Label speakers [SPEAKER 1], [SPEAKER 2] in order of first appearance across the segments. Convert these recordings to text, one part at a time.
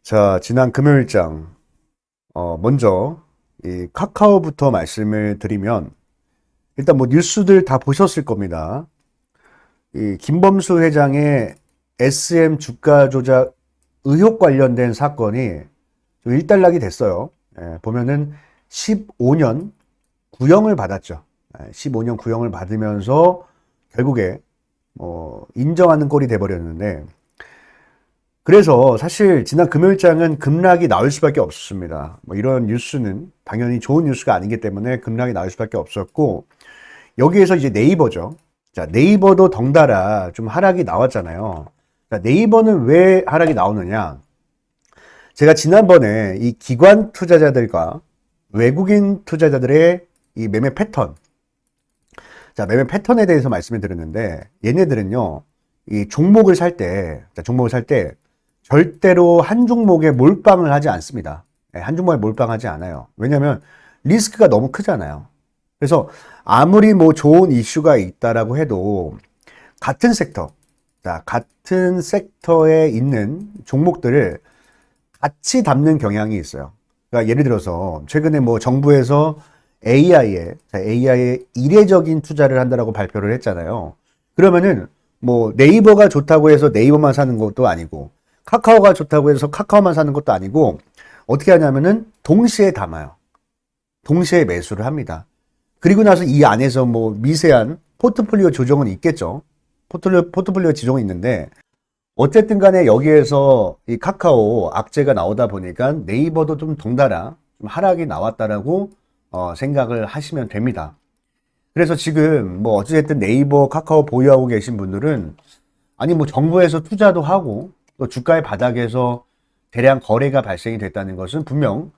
[SPEAKER 1] 자, 지난 금요일장, 먼저, 이 카카오부터 말씀을 드리면, 일단 뭐 뉴스들 다 보셨을 겁니다. 이 김범수 회장의 SM 주가 조작 의혹 관련된 사건이 좀 일단락이 됐어요. 보면은 15년 구형을 받았죠. 15년 구형을 받으면서 결국에 인정하는 꼴이 돼버렸는데, 그래서 사실 지난 금요일장은 급락이 나올 수밖에 없었습니다. 뭐 이런 뉴스는 당연히 좋은 뉴스가 아니기 때문에 급락이 나올 수밖에 없었고, 여기에서 이제 네이버죠. 자, 네이버도 덩달아 좀 하락이 나왔잖아요. 자, 네이버는 왜 하락이 나오느냐? 제가 지난번에 이 기관 투자자들과 외국인 투자자들의 이 매매 패턴, 자, 매매 패턴에 대해서 말씀을 드렸는데, 얘네들은요, 이 종목을 살 때, 절대로 한 종목에 몰빵을 하지 않습니다. 한 종목에 몰빵하지 않아요. 왜냐하면 리스크가 너무 크잖아요. 그래서 아무리 뭐 좋은 이슈가 있다라고 해도 같은 섹터, 자, 같은 섹터에 있는 종목들을 같이 담는 경향이 있어요. 그러니까 예를 들어서 최근에 뭐 정부에서 AI에 이례적인 투자를 한다라고 발표를 했잖아요. 그러면은 뭐 네이버가 좋다고 해서 네이버만 사는 것도 아니고, 카카오가 좋다고 해서 카카오만 사는 것도 아니고, 어떻게 하냐면은 동시에 담아요. 동시에 매수를 합니다. 그리고 나서 이 안에서 뭐 미세한 포트폴리오 조정은 있겠죠. 포트폴리오 지정은 있는데, 어쨌든 간에 여기에서 이 카카오 악재가 나오다 보니까 네이버도 좀 덩달아 좀 하락이 나왔다라고 생각을 하시면 됩니다. 그래서 지금 뭐 어찌됐든 네이버, 카카오 보유하고 계신 분들은, 아니 뭐 정부에서 투자도 하고 또 주가의 바닥에서 대량 거래가 발생이 됐다는 것은 분명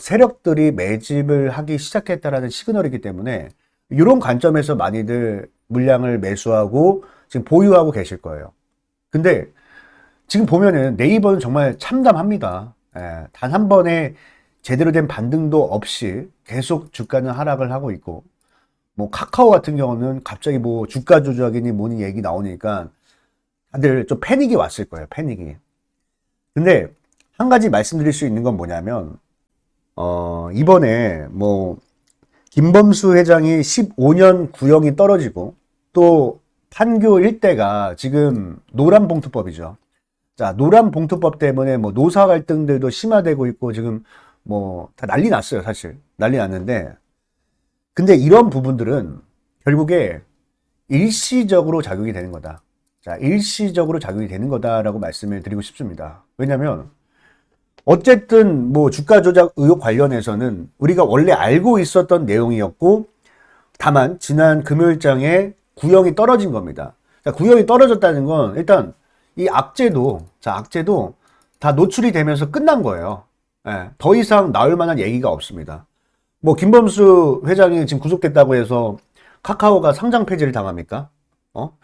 [SPEAKER 1] 세력들이 매집을 하기 시작했다라는 시그널이기 때문에, 이런 관점에서 많이들 물량을 매수하고 지금 보유하고 계실 거예요. 근데 지금 보면은 네이버는 정말 참담합니다. 단 한 번에 제대로 된 반등도 없이 계속 주가는 하락을 하고 있고, 뭐 카카오 같은 경우는 갑자기 뭐 주가 조작이니 뭐니 얘기 나오니까 다들 좀 패닉이 왔을 거예요. 패닉이. 근데 한 가지 말씀드릴 수 있는 건 뭐냐면, 이번에 뭐 김범수 회장이 15년 구형이 떨어지고, 또 판교 일대가 지금 노란봉투법이죠. 자, 노란봉투법 때문에 뭐 노사 갈등들도 심화되고 있고, 지금 뭐 다 난리 났어요. 사실 난리 났는데, 근데 이런 부분들은 결국에 일시적으로 작용이 되는 거다. 자, 일시적으로 작용이 되는 거다라고 말씀을 드리고 싶습니다. 왜냐면 어쨌든 뭐 주가 조작 의혹 관련해서는 우리가 원래 알고 있었던 내용이었고, 다만 지난 금요일장에 구형이 떨어진 겁니다. 자, 구형이 떨어졌다는 건 일단 이 악재도 다 노출이 되면서 끝난 거예요. 더 이상 나올 만한 얘기가 없습니다. 뭐 김범수 회장이 지금 구속됐다고 해서 카카오가 상장 폐지를 당합니까?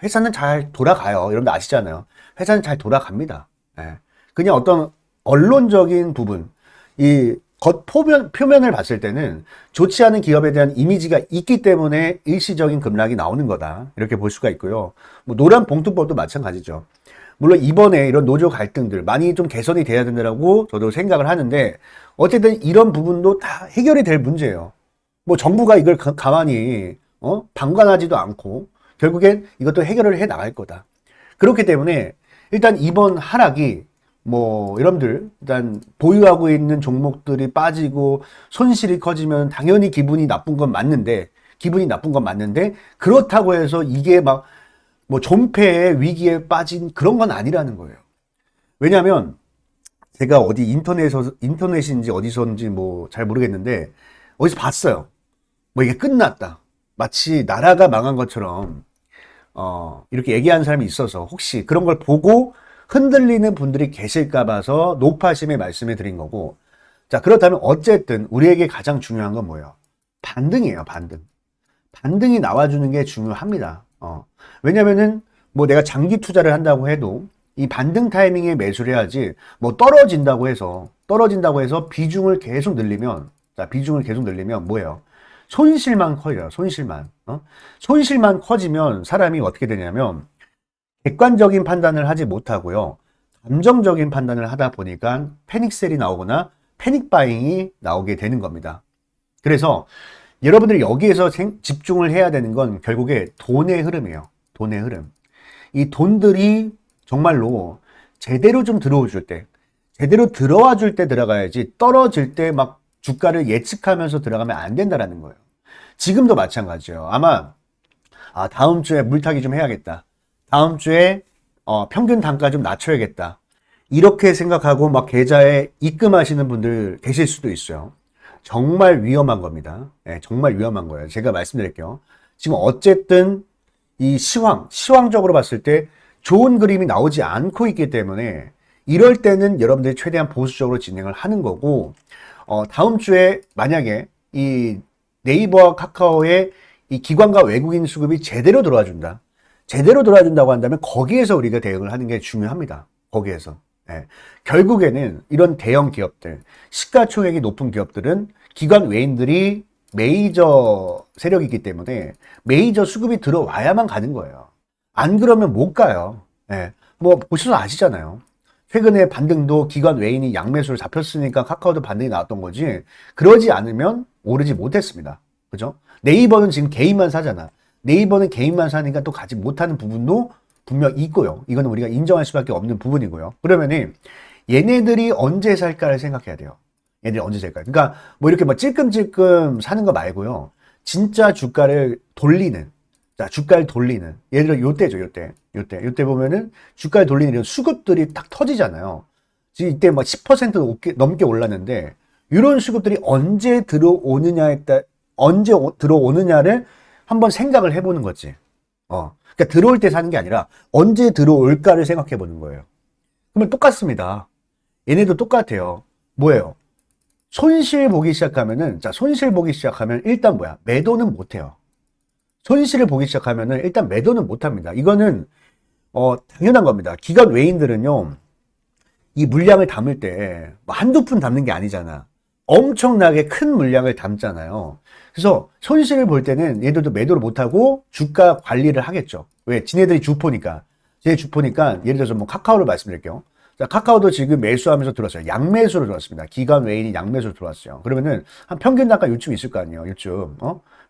[SPEAKER 1] 회사는 잘 돌아가요. 여러분들 아시잖아요. 회사는 잘 돌아갑니다. 그냥 어떤 언론적인 부분, 이 겉 표면을 봤을 때는 좋지 않은 기업에 대한 이미지가 있기 때문에 일시적인 급락이 나오는 거다, 이렇게 볼 수가 있고요. 뭐 노란 봉투법도 마찬가지죠. 물론 이번에 이런 노조 갈등들 많이 좀 개선이 돼야 된다고 저도 생각을 하는데, 어쨌든 이런 부분도 다 해결이 될 문제예요. 뭐 정부가 이걸 가만히 방관하지도 않고 결국엔 이것도 해결을 해 나갈 거다. 그렇기 때문에 일단 이번 하락이 뭐 여러분들 일단 보유하고 있는 종목들이 빠지고 손실이 커지면 당연히 기분이 나쁜 건 맞는데, 그렇다고 해서 이게 막 뭐 존폐의 위기에 빠진 그런 건 아니라는 거예요. 왜냐하면 제가 어디 인터넷인지 어디서인지 뭐 잘 모르겠는데, 어디서 봤어요. 뭐 이게 끝났다, 마치 나라가 망한 것처럼 이렇게 얘기하는 사람이 있어서 혹시 그런 걸 보고 흔들리는 분들이 계실까 봐서 노파심에 말씀해 드린 거고. 자, 그렇다면 어쨌든 우리에게 가장 중요한 건 뭐예요? 반등이에요. 반등이 나와주는 게 중요합니다. 왜냐면은 뭐 내가 장기 투자를 한다고 해도 이 반등 타이밍에 매수를 해야지, 뭐 떨어진다고 해서 비중을 계속 늘리면, 뭐예요? 손실만 커져요. 손실만 커지면 사람이 어떻게 되냐면 객관적인 판단을 하지 못하고요, 감정적인 판단을 하다 보니까 패닉셀이 나오거나 패닉 바잉이 나오게 되는 겁니다. 그래서 여러분들이 여기에서 집중을 해야 되는 건 결국에 돈의 흐름이에요. 돈의 흐름. 이 돈들이 정말로 제대로 좀 들어와 줄 때, 제대로 들어와 줄 때 들어가야지 떨어질 때 막 주가를 예측하면서 들어가면 안 된다라는 거예요. 지금도 마찬가지예요. 아마 다음 주에 물타기 좀 해야겠다. 다음 주에 평균 단가 좀 낮춰야겠다. 이렇게 생각하고 막 계좌에 입금하시는 분들 계실 수도 있어요. 정말 위험한 겁니다. 네, 정말 위험한 거예요. 제가 말씀드릴게요. 지금 어쨌든 이 시황적으로 봤을 때 좋은 그림이 나오지 않고 있기 때문에 이럴 때는 여러분들이 최대한 보수적으로 진행을 하는 거고, 다음 주에 만약에 이 네이버와 카카오의 이 기관과 외국인 수급이 제대로 들어와 준다. 제대로 들어와 준다고 한다면 거기에서 우리가 대응을 하는 게 중요합니다. 거기에서. 예. 결국에는 이런 대형 기업들, 시가총액이 높은 기업들은 기관 외인들이 메이저 세력이기 때문에 메이저 수급이 들어와야만 가는 거예요. 안 그러면 못 가요. 예. 뭐 보셔서 아시잖아요. 최근에 반등도 기관 외인이 양매수를 잡혔으니까 카카오도 반등이 나왔던 거지, 그러지 않으면 오르지 못했습니다. 그죠? 네이버는 지금 개인만 사잖아. 네이버는 개인만 사니까 또 가지 못하는 부분도 분명 있고요. 이거는 우리가 인정할 수밖에 없는 부분이고요. 그러면은 얘네들이 언제 살까를 생각해야 돼요. 얘네들이 언제 살까? 그러니까 뭐 이렇게 뭐 찔끔찔끔 사는 거 말고요. 진짜 주가를 돌리는, 자, 주가를 돌리는, 예를 들어 요때죠, 요때 보면은 주가를 돌리는 이런 수급들이 딱 터지잖아요. 지금 이때 막 10% 넘게 올랐는데, 이런 수급들이 언제 들어오느냐에 따라, 언제 들어오느냐를 한번 생각을 해보는 거지. 그러니까 들어올 때 사는 게 아니라 언제 들어올까를 생각해 보는 거예요. 그러면 똑같습니다. 얘네도 똑같아요. 뭐예요? 손실 보기 시작하면은, 자, 손실 보기 시작하면 일단 뭐야? 매도는 못 해요. 손실을 보기 시작하면은 일단 매도는 못 합니다. 이거는, 당연한 겁니다. 기관 외인들은요, 이 물량을 담을 때 한두 푼 담는 게 아니잖아. 엄청나게 큰 물량을 담잖아요. 그래서 손실을 볼 때는 얘들도 매도를 못하고 주가 관리를 하겠죠. 왜? 지네들이 주포니까. 제 주포니까, 예를 들어서 뭐 카카오를 말씀드릴게요. 자, 카카오도 지금 매수하면서 들어왔어요. 양매수로 들어왔습니다. 기관 외인이 양매수로 들어왔어요. 그러면은 한 평균 단가 요쯤 있을 거 아니에요. 요쯤.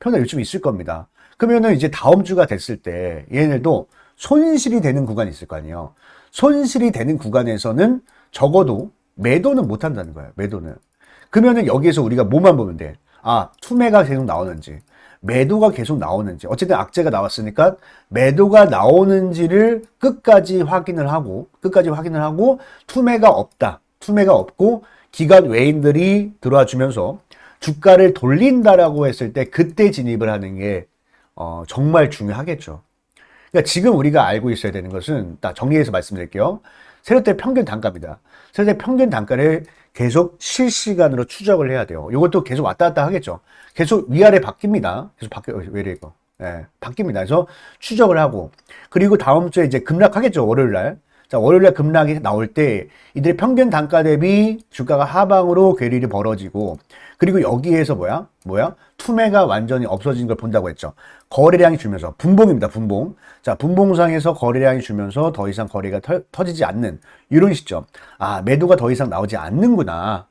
[SPEAKER 1] 평균 요쯤 있을 겁니다. 그러면은 이제 다음 주가 됐을 때 얘네도 손실이 되는 구간이 있을 거 아니에요. 손실이 되는 구간에서는 적어도 매도는 못 한다는 거예요. 매도는. 그러면은 여기에서 우리가 뭐만 보면 돼? 투매가 계속 나오는지, 매도가 계속 나오는지, 어쨌든 악재가 나왔으니까 매도가 나오는지를 끝까지 확인을 하고, 투매가 없다. 투매가 없고, 기관 외인들이 들어와 주면서 주가를 돌린다라고 했을 때 그때 진입을 하는 게, 정말 중요하겠죠. 그러니까 지금 우리가 알고 있어야 되는 것은, 딱 정리해서 말씀드릴게요. 세력대 평균 단가입니다. 세력대 평균 단가를 계속 실시간으로 추적을 해야 돼요. 이것도 계속 왔다 갔다 하겠죠. 계속 위아래 바뀝니다. 계속 왜 이래 이거? 예, 바뀝니다. 그래서 추적을 하고, 그리고 다음 주에 이제 급락하겠죠. 월요일 날. 자, 월요일 날 급락이 나올 때 이들의 평균 단가 대비 주가가 하방으로 괴리를 벌어지고, 그리고 여기에서 투매가 완전히 없어진 걸 본다고 했죠. 거래량이 줄면서, 분봉입니다. 분봉. 자, 분봉상에서 거래량이 줄면서 더 이상 거래가 터지지 않는 이런 시점. 매도가 더 이상 나오지 않는구나.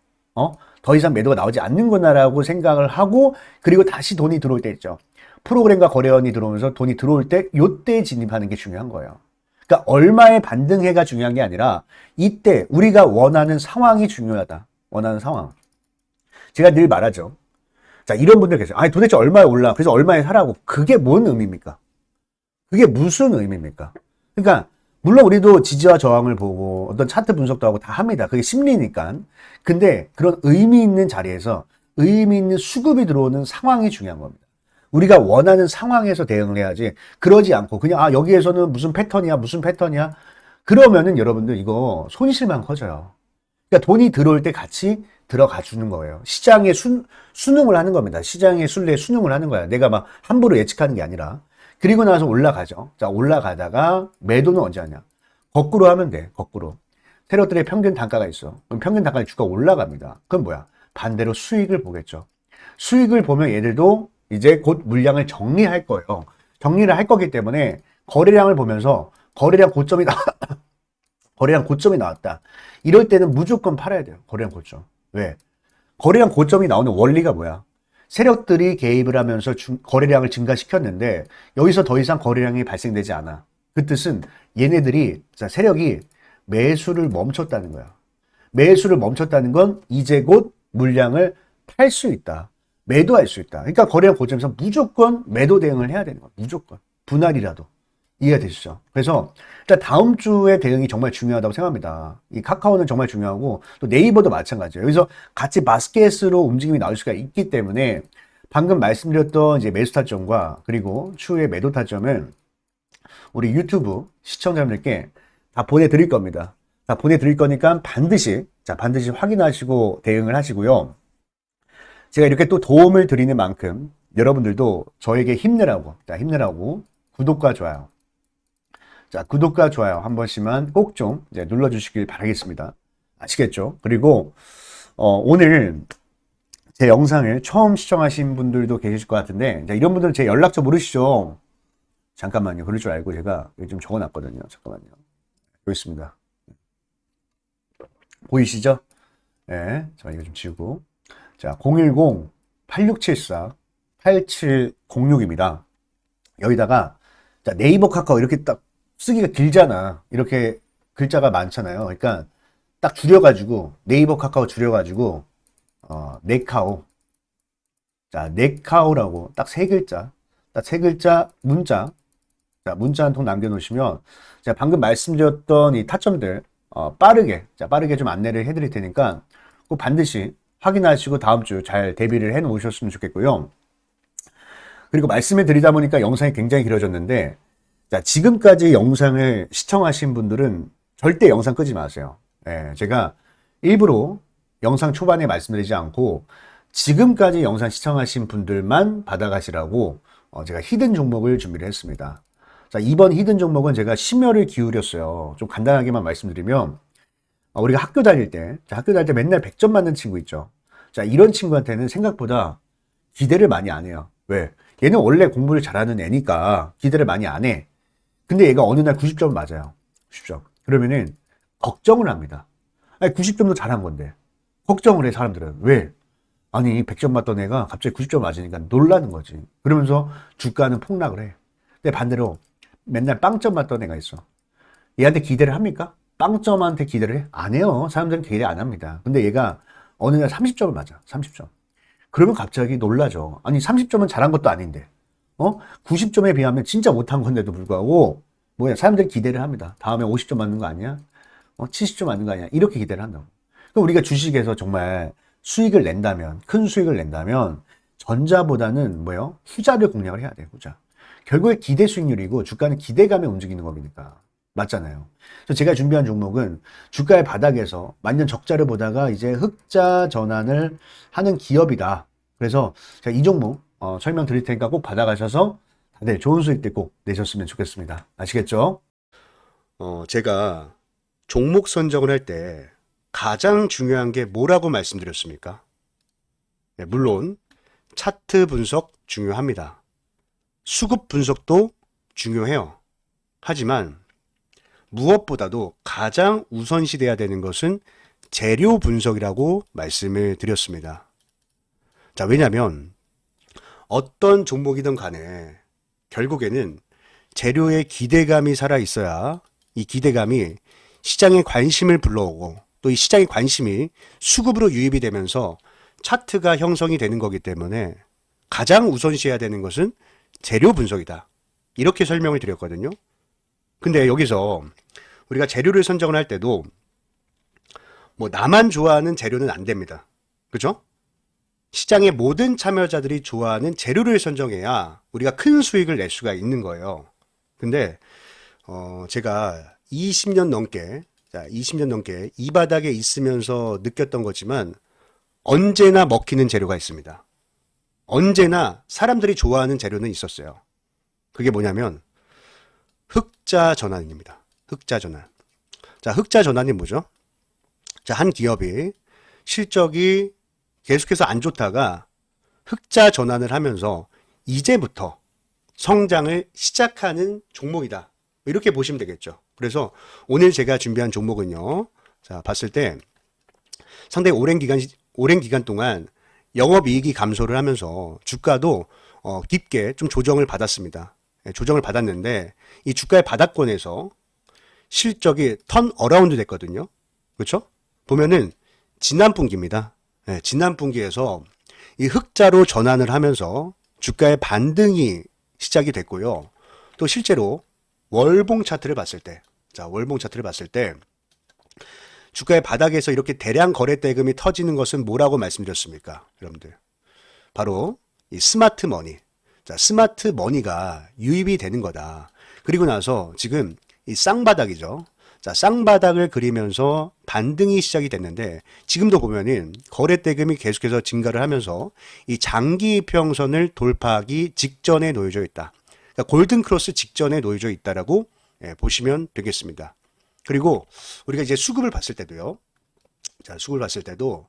[SPEAKER 1] 더 이상 매도가 나오지 않는구나라고 생각을 하고, 그리고 다시 돈이 들어올 때 있죠. 프로그램과 거래원이 들어오면서 돈이 들어올 때, 요때 진입하는 게 중요한 거예요. 그러니까 얼마의 반등해가 중요한 게 아니라 이때 우리가 원하는 상황이 중요하다. 원하는 상황. 제가 늘 말하죠. 자, 이런 분들 계세요. 도대체 얼마에 올라? 그래서 얼마에 사라고. 그게 뭔 의미입니까? 그게 무슨 의미입니까? 그러니까 물론 우리도 지지와 저항을 보고 어떤 차트 분석도 하고 다 합니다. 그게 심리니까. 근데 그런 의미 있는 자리에서 의미 있는 수급이 들어오는 상황이 중요한 겁니다. 우리가 원하는 상황에서 대응을 해야지, 그러지 않고 그냥 여기에서는 무슨 패턴이야 그러면은 여러분들 이거 손실만 커져요. 그러니까 돈이 들어올 때 같이 들어가 주는 거예요. 시장에 순응을 하는 겁니다. 시장의 순례에 순응을 하는 거야. 내가 막 함부로 예측하는 게 아니라. 그리고 나서 올라가죠. 자, 올라가다가 매도는 언제 하냐? 거꾸로 하면 돼. 거꾸로. 세력들의 평균 단가가 있어. 그럼 평균 단가의 주가 올라갑니다. 그럼 뭐야? 반대로 수익을 보겠죠. 수익을 보면 얘들도 이제 곧 물량을 정리할 거예요. 정리를 할 거기 때문에 거래량을 보면서 거래량 거래량 고점이 나왔다. 이럴 때는 무조건 팔아야 돼요. 거래량 고점. 왜? 거래량 고점이 나오는 원리가 뭐야? 세력들이 개입을 하면서 거래량을 증가시켰는데 여기서 더 이상 거래량이 발생되지 않아. 그 뜻은 얘네들이, 세력이 매수를 멈췄다는 거야. 매수를 멈췄다는 건 이제 곧 물량을 팔 수 있다. 매도할 수 있다. 그러니까 거래량 고점에서 무조건 매도 대응을 해야 되는 거야. 무조건. 분할이라도. 이해가 되시죠? 그래서 일단 다음 주의 대응이 정말 중요하다고 생각합니다. 이 카카오는 정말 중요하고 또 네이버도 마찬가지예요. 여기서 같이 바스켓으로 움직임이 나올 수가 있기 때문에 방금 말씀드렸던 이제 매수 타점과 그리고 추후의 매도 타점을 우리 유튜브 시청자분들께 다 보내드릴 겁니다. 다 보내드릴 거니까 반드시 확인하시고 대응을 하시고요. 제가 이렇게 또 도움을 드리는 만큼 여러분들도 저에게 힘내라고 구독과 좋아요. 구독과 좋아요 한 번씩만 꼭 좀 눌러주시길 바라겠습니다. 아시겠죠? 그리고 오늘 제 영상을 처음 시청하신 분들도 계실 것 같은데 이런 분들은 제 연락처 모르시죠? 잠깐만요. 그럴 줄 알고 제가 여기 좀 적어놨거든요. 잠깐만요. 여기 있습니다. 보이시죠? 네, 자 이거 좀 지우고 010-8674-8706입니다. 여기다가 네이버 카카오 이렇게 딱 쓰기가 길잖아. 이렇게 글자가 많잖아요. 그러니까 딱 줄여가지고 네이버 카카오 줄여가지고 네카오 네카오라고 딱 세 글자 문자 문자 한 통 남겨놓으시면 제가 방금 말씀드렸던 이 타점들 빠르게 좀 안내를 해드릴 테니까 꼭 반드시 확인하시고 다음 주 잘 대비를 해 놓으셨으면 좋겠고요. 그리고 말씀을 드리다 보니까 영상이 굉장히 길어졌는데 지금까지 영상을 시청하신 분들은 절대 영상 끄지 마세요. 제가 일부러 영상 초반에 말씀드리지 않고 지금까지 영상 시청하신 분들만 받아가시라고 제가 히든 종목을 준비를 했습니다. 이번 히든 종목은 제가 심혈을 기울였어요. 좀 간단하게만 말씀드리면 우리가 학교 다닐 때 맨날 100점 맞는 친구 있죠. 이런 친구한테는 생각보다 기대를 많이 안 해요. 왜? 얘는 원래 공부를 잘하는 애니까 기대를 많이 안 해. 근데 얘가 어느 날 90점을 맞아요. 90점. 그러면은 걱정을 합니다. 아니, 90점도 잘한 건데. 걱정을 해, 사람들은. 왜? 아니, 100점 맞던 애가 갑자기 90점 맞으니까 놀라는 거지. 그러면서 주가는 폭락을 해. 근데 반대로 맨날 빵점 맞던 애가 있어. 얘한테 기대를 합니까? 빵점한테 기대를 해? 안 해요. 사람들은 기대 안 합니다. 근데 얘가 어느 날 30점을 맞아. 30점. 그러면 갑자기 놀라죠. 아니, 30점은 잘한 것도 아닌데. 90점에 비하면 진짜 못한 건데도 불구하고 사람들이 기대를 합니다. 다음에 50점 맞는 거 아니야? 70점 맞는 거 아니야? 이렇게 기대를 한다고. 그럼 우리가 주식에서 정말 수익을 낸다면, 큰 수익을 낸다면 전자보다는 후자를 공략을 해야 돼요. 후자. 결국에 기대 수익률이고 주가는 기대감에 움직이는 겁니까? 맞잖아요. 그래서 제가 준비한 종목은 주가의 바닥에서 만년 적자를 보다가 이제 흑자 전환을 하는 기업이다. 그래서 제가 이 종목 설명드릴 테니까 꼭 받아가셔서 다들 좋은 수익들 꼭 내셨으면 좋겠습니다. 아시겠죠? 제가 종목 선정을 할 때 가장 중요한 게 뭐라고 말씀드렸습니까? 네, 물론 차트 분석 중요합니다. 수급 분석도 중요해요. 하지만 무엇보다도 가장 우선시돼야 되는 것은 재료 분석이라고 말씀을 드렸습니다. 왜냐하면 어떤 종목이든 간에 결국에는 재료의 기대감이 살아 있어야 이 기대감이 시장의 관심을 불러오고 또 이 시장의 관심이 수급으로 유입이 되면서 차트가 형성이 되는 거기 때문에 가장 우선시해야 되는 것은 재료 분석이다. 이렇게 설명을 드렸거든요. 근데 여기서 우리가 재료를 선정을 할 때도 나만 좋아하는 재료는 안 됩니다. 그죠? 시장의 모든 참여자들이 좋아하는 재료를 선정해야 우리가 큰 수익을 낼 수가 있는 거예요. 근데 제가 20년 넘게 이 바닥에 있으면서 느꼈던 거지만 언제나 먹히는 재료가 있습니다. 언제나 사람들이 좋아하는 재료는 있었어요. 그게 뭐냐면 흑자 전환입니다. 흑자 전환. 흑자 전환이 뭐죠? 한 기업이 실적이 계속해서 안 좋다가 흑자 전환을 하면서 이제부터 성장을 시작하는 종목이다. 이렇게 보시면 되겠죠.
[SPEAKER 2] 그래서 오늘 제가 준비한 종목은요. 자, 봤을 때 상당히 오랜 기간 동안 영업이익이 감소를 하면서 주가도 깊게 좀 조정을 받았습니다. 예, 조정을 받았는데 이 주가의 바닥권에서 실적이 턴 어라운드 됐거든요. 그렇죠? 보면은 지난 분기입니다. 예, 지난 분기에서 이 흑자로 전환을 하면서 주가의 반등이 시작이 됐고요. 또 실제로 월봉 차트를 봤을 때, 자, 월봉 차트를 봤을 때 주가의 바닥에서 이렇게 대량 거래 대금이 터지는 것은 뭐라고 말씀드렸습니까? 여러분들. 바로 이 스마트 머니. 자, 스마트 머니가 유입이 되는 거다. 그리고 나서 지금 이 쌍바닥이죠. 자, 쌍바닥을 그리면서 반등이 시작이 됐는데 지금도 보면은 거래 대금이 계속해서 증가를 하면서 이 장기 이평선을 돌파하기 직전에 놓여져 있다. 그러니까 골든 크로스 직전에 놓여져 있다라고 보시면 되겠습니다. 그리고 우리가 이제 수급을 봤을 때도요. 자, 수급을 봤을 때도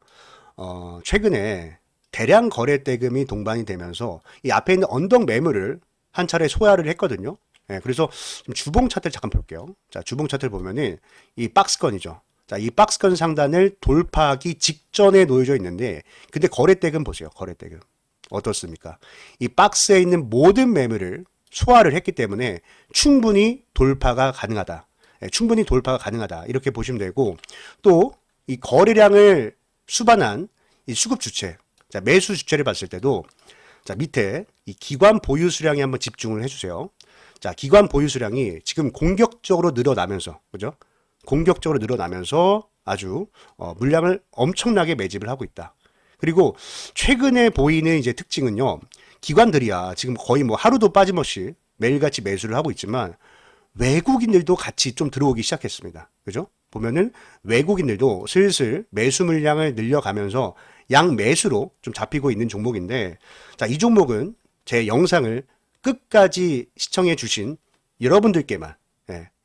[SPEAKER 2] 최근에 대량 거래 대금이 동반이 되면서 이 앞에 있는 언덕 매물을 한 차례 소화를 했거든요. 예, 그래서 좀 주봉 차트를 잠깐 볼게요. 자, 주봉 차트를 보면은 이 박스권이죠. 자, 이 박스권 상단을 돌파하기 직전에 놓여져 있는데, 근데 거래 대금 보세요. 거래 대금. 어떻습니까? 이 박스에 있는 모든 매물을 소화를 했기 때문에 충분히 돌파가 가능하다. 예, 충분히 돌파가 가능하다. 이렇게 보시면 되고, 또 이 거래량을 수반한 이 수급 주체, 자, 매수 주체를 봤을 때도 자, 밑에 이 기관 보유 수량에 한번 집중을 해주세요. 자, 기관 보유 수량이 지금 공격적으로 늘어나면서, 그죠? 공격적으로 늘어나면서 아주 물량을 엄청나게 매집을 하고 있다. 그리고 최근에 보이는 이제 특징은요, 기관들이야 지금 거의 뭐 하루도 빠짐없이 매일같이 매수를 하고 있지만 외국인들도 같이 좀 들어오기 시작했습니다. 그죠? 보면은 외국인들도 슬슬 매수 물량을 늘려가면서 양매수로 좀 잡히고 있는 종목인데, 자, 이 종목은 제 영상을 끝까지 시청해 주신 여러분들께만,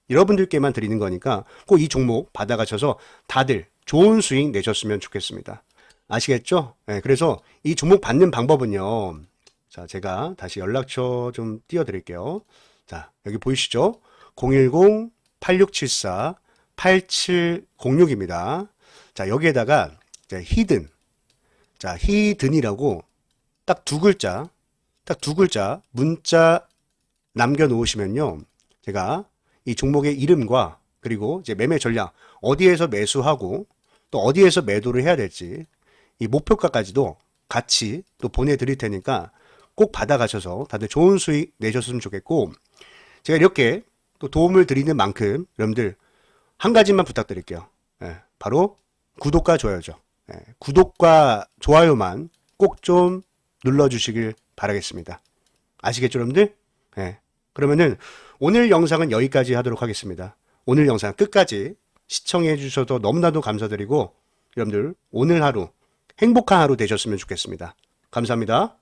[SPEAKER 2] 여러분들께만 드리는 거니까 꼭 이 종목 받아가셔서 다들 좋은 수익 내셨으면 좋겠습니다. 아시겠죠? 그래서 이 종목 받는 방법은요. 자, 제가 다시 연락처 좀 띄워드릴게요. 자, 여기 보이시죠? 010-8674-8706입니다. 자, 여기에다가 히든. 자, 히든이라고 딱 두 글자 문자 남겨놓으시면요. 제가 이 종목의 이름과 그리고 이제 매매 전략, 어디에서 매수하고 또 어디에서 매도를 해야 될지 이 목표가까지도 같이 또 보내드릴 테니까 꼭 받아가셔서 다들 좋은 수익 내셨으면 좋겠고, 제가 이렇게 또 도움을 드리는 만큼 여러분들 한 가지만 부탁드릴게요. 바로 구독과 좋아요죠. 구독과 좋아요만 꼭 좀 눌러주시길 바라겠습니다. 아시겠죠, 여러분들? 그러면은 오늘 영상은 여기까지 하도록 하겠습니다. 오늘 영상 끝까지 시청해 주셔서 너무나도 감사드리고 여러분들 오늘 하루 행복한 하루 되셨으면 좋겠습니다. 감사합니다.